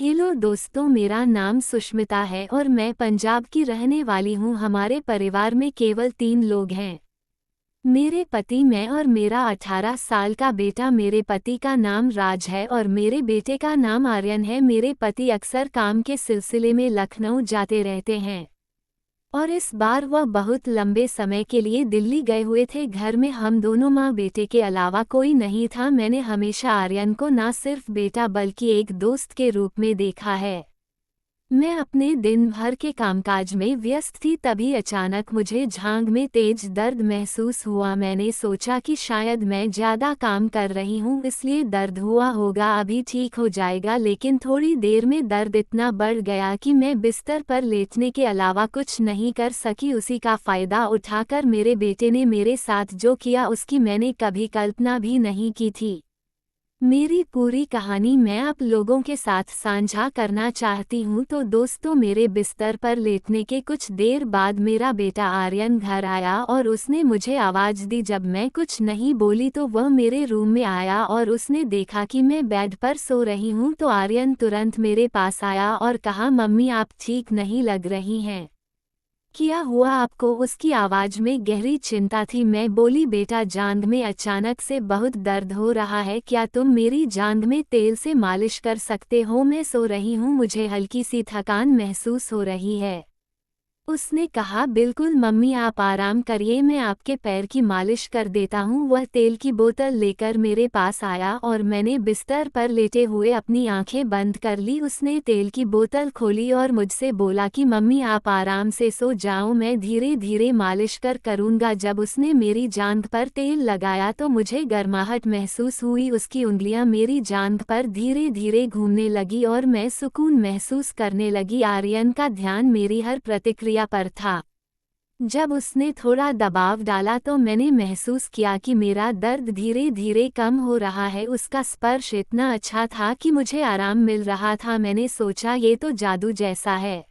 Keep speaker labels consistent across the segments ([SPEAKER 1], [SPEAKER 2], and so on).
[SPEAKER 1] Hello दोस्तों, मेरा नाम सुष्मिता है और मैं पंजाब की रहने वाली हूँ। हमारे परिवार में केवल 3 लोग हैं। मेरे पति, मैं और मेरा 18 साल का बेटा। मेरे पति का नाम राज है और मेरे बेटे का नाम आर्यन है। मेरे पति अक्सर काम के सिलसिले में लखनऊ जाते रहते हैं और इस बार वह बहुत लंबे समय के लिए दिल्ली गए हुए थे। घर में हम दोनों माँ बेटे के अलावा कोई नहीं था। मैंने हमेशा आर्यन को न सिर्फ बेटा बल्कि एक दोस्त के रूप में देखा है। मैं अपने दिन भर के कामकाज में व्यस्त थी, तभी अचानक मुझे जांघ में तेज दर्द महसूस हुआ। मैंने सोचा कि शायद मैं ज़्यादा काम कर रही हूँ इसलिए दर्द हुआ होगा, अभी ठीक हो जाएगा। लेकिन थोड़ी देर में दर्द इतना बढ़ गया कि मैं बिस्तर पर लेटने के अलावा कुछ नहीं कर सकी। उसी का फ़ायदा उठाकर मेरे बेटे ने मेरे साथ जो किया उसकी मैंने कभी कल्पना भी नहीं की थी। मेरी पूरी कहानी मैं आप लोगों के साथ साझा करना चाहती हूँ। तो दोस्तों, मेरे बिस्तर पर लेटने के कुछ देर बाद मेरा बेटा आर्यन घर आया और उसने मुझे आवाज़ दी। जब मैं कुछ नहीं बोली तो वह मेरे रूम में आया और उसने देखा कि मैं बेड पर सो रही हूँ तो आर्यन तुरंत मेरे पास आया और कहा, मम्मी आप ठीक नहीं लग रही हैं, क्या हुआ आपको? उसकी आवाज़ में गहरी चिंता थी। मैं बोली, बेटा जांघ में अचानक से बहुत दर्द हो रहा है, क्या तुम मेरी जांघ में तेल से मालिश कर सकते हो? मैं सो रही हूँ, मुझे हल्की सी थकान महसूस हो रही है। उसने कहा, बिल्कुल मम्मी आप आराम करिए, मैं आपके पैर की मालिश कर देता हूँ। वह तेल की बोतल लेकर मेरे पास आया और मैंने बिस्तर पर लेटे हुए अपनी आंखें बंद कर ली। उसने तेल की बोतल खोली और मुझसे बोला कि मम्मी आप आराम से सो जाओ, मैं धीरे धीरे मालिश करूँगा। जब उसने मेरी जांघ पर तेल लगाया तो मुझे गर्माहट महसूस हुई। उसकी उंगलियां मेरी जांघ पर धीरे धीरे घूमने लगी और मैं सुकून महसूस करने लगी। आर्यन का ध्यान मेरी हर प्रतिक्रिया पर था। जब उसने थोड़ा दबाव डाला तो मैंने महसूस किया कि मेरा दर्द धीरे धीरे कम हो रहा है। उसका स्पर्श इतना अच्छा था कि मुझे आराम मिल रहा था। मैंने सोचा, ये तो जादू जैसा है।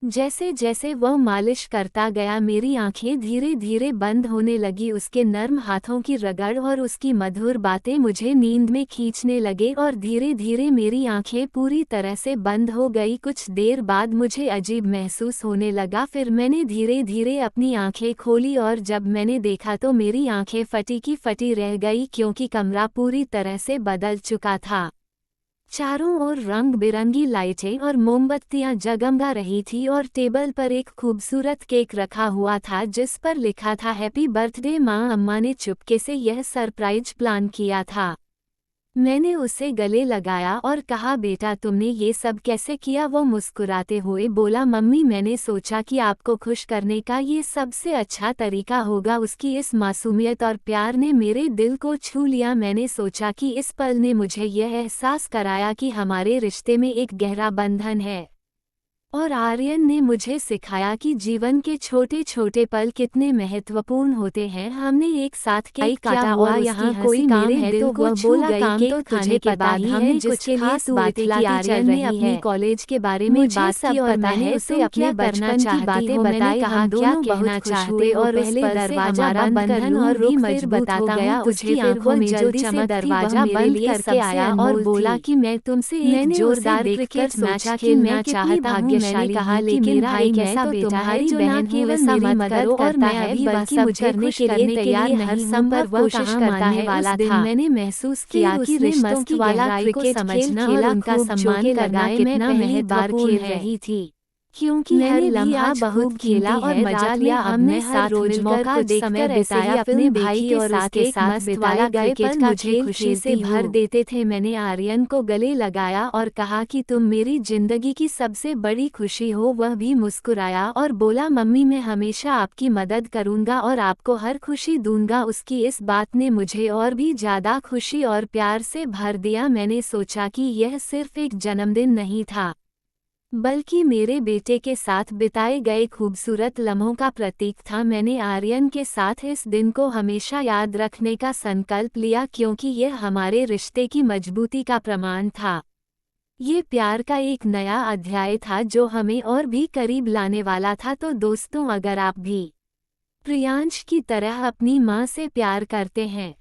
[SPEAKER 1] जैसे जैसे वह मालिश करता गया मेरी आंखें धीरे धीरे बंद होने लगी। उसके नर्म हाथों की रगड़ और उसकी मधुर बातें मुझे नींद में खींचने लगे और धीरे धीरे मेरी आंखें पूरी तरह से बंद हो गई। कुछ देर बाद मुझे अजीब महसूस होने लगा, फिर मैंने धीरे धीरे अपनी आंखें खोली और जब मैंने देखा तो मेरी आंखें फटी की फटी रह गई क्योंकि कमरा पूरी तरह से बदल चुका था। चारों ओर रंग बिरंगी लाइटें और मोमबत्तियां जगमगा रही थी और टेबल पर एक खूबसूरत केक रखा हुआ था जिस पर लिखा था हैप्पी बर्थडे माँ। अम्मा ने चुपके से यह सरप्राइज प्लान किया था। मैंने उसे गले लगाया और कहा, बेटा तुमने ये सब कैसे किया? वो मुस्कुराते हुए बोला, मम्मी मैंने सोचा कि आपको खुश करने का ये सबसे अच्छा तरीका होगा। उसकी इस मासूमियत और प्यार ने मेरे दिल को छू लिया। मैंने सोचा कि इस पल ने मुझे यह एहसास कराया कि हमारे रिश्ते में एक गहरा बंधन है। और आर्यन ने मुझे सिखाया कि जीवन के छोटे छोटे पल कितने महत्वपूर्ण होते हैं। हमने एक साथ केक काटा हुआ, यहाँ कोई काम है तो वह बोला, काम तो खाने के बाद हमने कुछ खास बात की। आर्यन ने अपनी कॉलेज के बारे में बात की और मैंने उसे अपने बचपन की बातें बताई। हम दोनों बहुत खुश हुए और पहले दरवाजा बंद कर और भी मजबूत हो गया। उसकी आंखों में जल्दी से दरवाजा बंद करके आया और बोला कि मैं तुमसे एक जोरदार क्रिकेट मैच खेलना चाहता हूँ। मैंने कहा, लेकिन भाई कैसा बेटा है जो ना केवल मेरी मदद और मैं अभी बल्कि मुझे खुश करने के लिए हर संभव कोशिश करता है वाला था। मैंने महसूस किया कि रिश्तों की गहराई को समझना और उनका सम्मान करना कितना महत्वपूर्ण रही थी। क्योंकि मैंने लम्हा बहुत खेला और मजा लिया। हमने साथ रोज मौका देखकर बिताया, अपने भाई के और उसके साथ बिताए गए पल मुझे खुशी से भर देते थे। मैंने आर्यन को गले लगाया और कहा कि तुम मेरी जिंदगी की सबसे बड़ी खुशी हो। वह भी मुस्कुराया और बोला, मम्मी मैं हमेशा आपकी मदद करूंगा और आपको हर खुशी दूंगा। उसकी इस बात ने मुझे और भी ज्यादा खुशी और प्यार से भर दिया। मैंने सोचा कि यह सिर्फ एक जन्मदिन नहीं था बल्कि मेरे बेटे के साथ बिताए गए खूबसूरत लम्हों का प्रतीक था। मैंने आर्यन के साथ इस दिन को हमेशा याद रखने का संकल्प लिया क्योंकि यह हमारे रिश्ते की मजबूती का प्रमाण था। ये प्यार का एक नया अध्याय था जो हमें और भी करीब लाने वाला था। तो दोस्तों, अगर आप भी प्रियांश की तरह अपनी माँ से प्यार करते हैं